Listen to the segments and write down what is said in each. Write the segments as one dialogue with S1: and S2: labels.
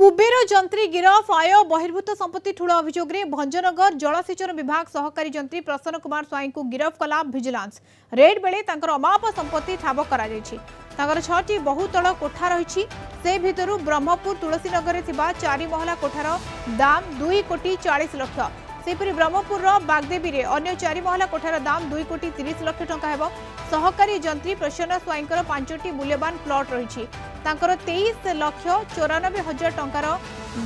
S1: कुबेर जंत्री गिरफ आय बहिर्भूत संपत्ति ठूल अभियोग में भंजनगर जलसेचन विभाग सहकारी जंत्री प्रसन्न कुमार स्वाई को गिरफ कला भिजिलांस। रेड बेले अमाप संपत्ति ठाब कर 6टी बहुतल कोठा रही से भितरु ब्रह्मपुर तुलसीनगर में 4 महला कोठार दाम 2 कोटी 40 लाख। सेपरी ब्रह्मपुर बागदेवी में अन्य 4 महला कोठार दाम 2 कोटी 30 लाख टंका हेबो। सहकारी जंत्री प्रसन्न स्वाई 5टी मूल्यवान प्लॉट रही 23,94,000 टंकार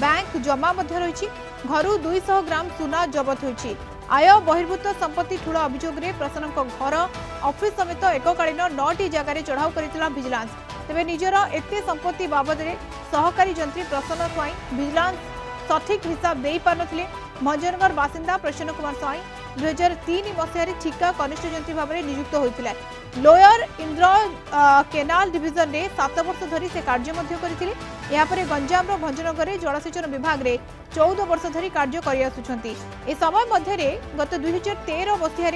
S1: बैंक जमा रही। घर 200 ग्राम सुना जबत होती। आय बहिर्भूत संपत्ति ठूल अभियोग में प्रसन्न घर ऑफिस समेत एककालीन 9टी जगार चढ़ाऊ कर भिजिलांस। तेज निजर एते संपत्ति बाबद सहकारी जंत्री प्रसन्न स्वाई भिजिलांस सठिक हिसाब दे पार नथिले। भंजनगर बासिंदा प्रसन्न कुमार स्वाई 2003 मसीह ठिका कनिष्ठ जंत्री भाव में नियुक्त होते। लोयर इंद्र केनाल डिविजन में 7 वर्ष धरी से कार्य करते। गंजाम भंजनगर जलसेचन विभाग में 14 वर्ष धरी कार्य कर समय मध्य गत 2013 मसीह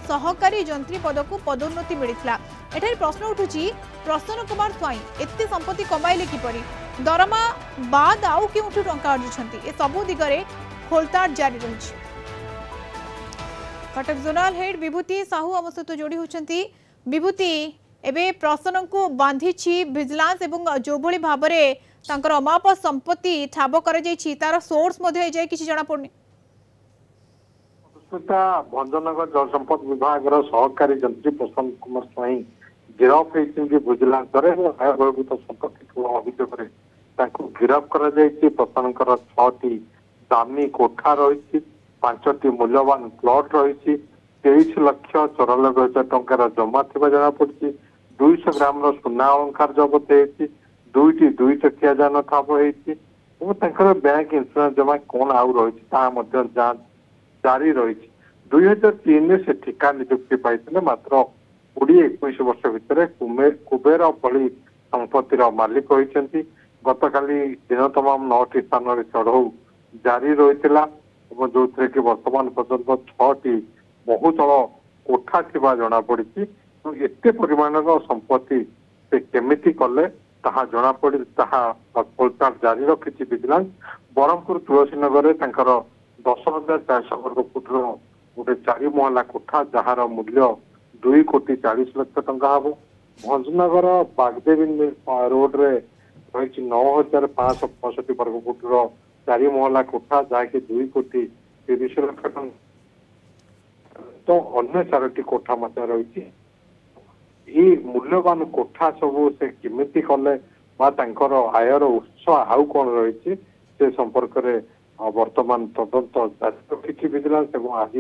S1: सहकारी जंत्री पद को पदोन्नति मिलता। एठारे प्रश्न उठुची प्रसन्न कुमार स्वाई एते संपत्ति कमाइले किपरि, दरमा बाद आउ केउठु टंका अर्जुछंती, ए सबु दिगरे खोलताड़ जारी रही। कटक जोनाल हेड विभूति साहू आम सहित जोड़ी होती। विभूति एबे प्रसन्न को बांधी भिजिलांस एवं जो भली भाव में अमाप संपत्ति ठाब कर तार सोर्स किसी जना पड़नी।
S2: भंजनगर जल संपद विभाग सहकारी जंत्री प्रसन्न कुमार स्वाई गिरफ होती भिजिलांस आय बहिर्भूत संपत्ति ठूल अभियोग गिरफ कर प्रसन्न 6टी दामी कोठा रही 5टी मूल्यवान प्लॉट रही 23,94,000 टंकार जमा थी जना पड़ी। 200 ग्राम सुना अलंकार जबत होती। 2टी 2 चकिया जान ठाब होती। बैंक इंश्योरेंस जमा कौन आउ रही जांच जारी रही। 2003 से ठिका नियुक्ति पाई मात्र 20-21 वर्ष भितर कुबेर भली संपत्तिर मालिक होती। गतकाली दिन तमाम 9टी स्थान चढ़ऊ जारी रही जो थे कि वर्तमान पर्यंत 6टी बहुतल कोठा थिबा जना पड़ी। एते परिमाण संपत्ति से केमिति कले ताहा जना पड़ी खोलताड़ जारी रखी भिजिलांस। ब्रह्मपुर तुलसीनगर 10,400 वर्ग फुट गोटे 4 महला कोठा जार मूल्य 2 कोटी 40 लाख टंका हम। भंजनगर बागदेवी रोड रे रही 9,565 वर्ग फुट 4 महला कोठा जहाँकि 2 कोटी 30 लाख टंका। तो अन्य 4टी कोठा रही। मूल्यवान कोठा सबू से किमिति कले आयर उत्स आउ कौन रही से संपर्क में वर्तमान तदंत जारी रखी भिजिलांस। आज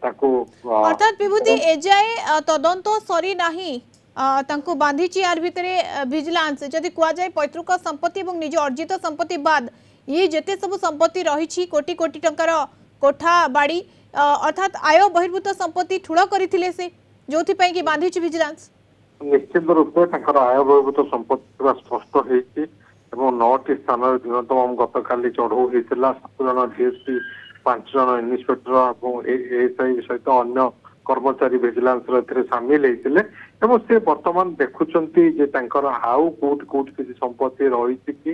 S1: अर्थात विभूति एजाए तदंत सरी नाही तांको बांधी यार भितर भिजिलांस जदि कुआ जाए पैतृक संपत्ति और निज अर्जित संपत्ति बाद ये जेते सब संपत्ति रही कोटी कोटी टंकार कोठा बाड़ी अर्थात आय बहिर्भूत संपत्ति ठूल करथिले से जोथि पई कि बांधी भिजिलांस।
S2: निश्चित रूप से आय बहिर्भूत संपत्ति स्पष्ट होती। 9टी स्थान दिन तमाम गतकाली चढ़ऊ होता। 7 जन डीएसपी 5 जन इन्स्पेक्टर और एएसआई सहित अन्य कर्मचारी भिजिलांस सामिल होते। से वर्तमान देखुं आउ कौट कौट किसी संपत्ति रही कि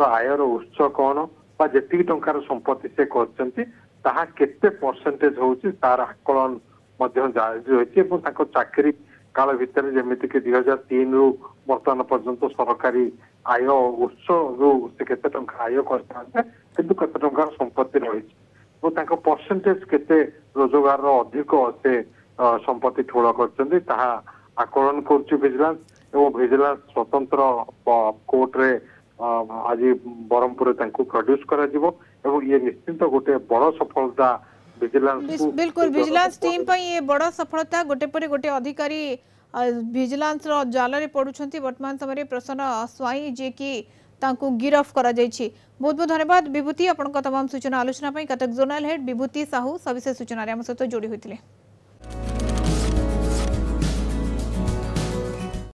S2: आयर उत्स कौन जी टंकार संपत्ति से करते परसेंटेज होची तार आकलन जारी रही। चाकरी काल भितर जमीती कि 2003 रु वर्तमान पर्यंत सरकारी आय उत्स रु से केते टंका आय करते किंतु केते टंकार संपत्ति रही परसेंटेज केते रोजगार अधिक से संपत्ति ठूल करते आकलन कर भिजिलांस। भिजिलांस स्वतंत्र कोर्ट रे आज ब्रह्मपुर प्रोड्यूस करा ये निश्चित गोटे बड़ सफलता भिजिलांस।
S1: बिल्कुल भिजिलांस टीम पर ये बड़ सफलता गोटे पर गोटे अधिकारी भिजिलांस जाल रे पड़ुछंती। वर्तमान समय प्रसन्न स्वाई जे कि तांको गिरफ करा जायछि। बहुत बहुत धन्यवाद विभूति आपन तमाम सूचना आलोचना कटक जोनाल हेड विभूति साहू सविशेष सूचना आम सहित जोड़ी होते।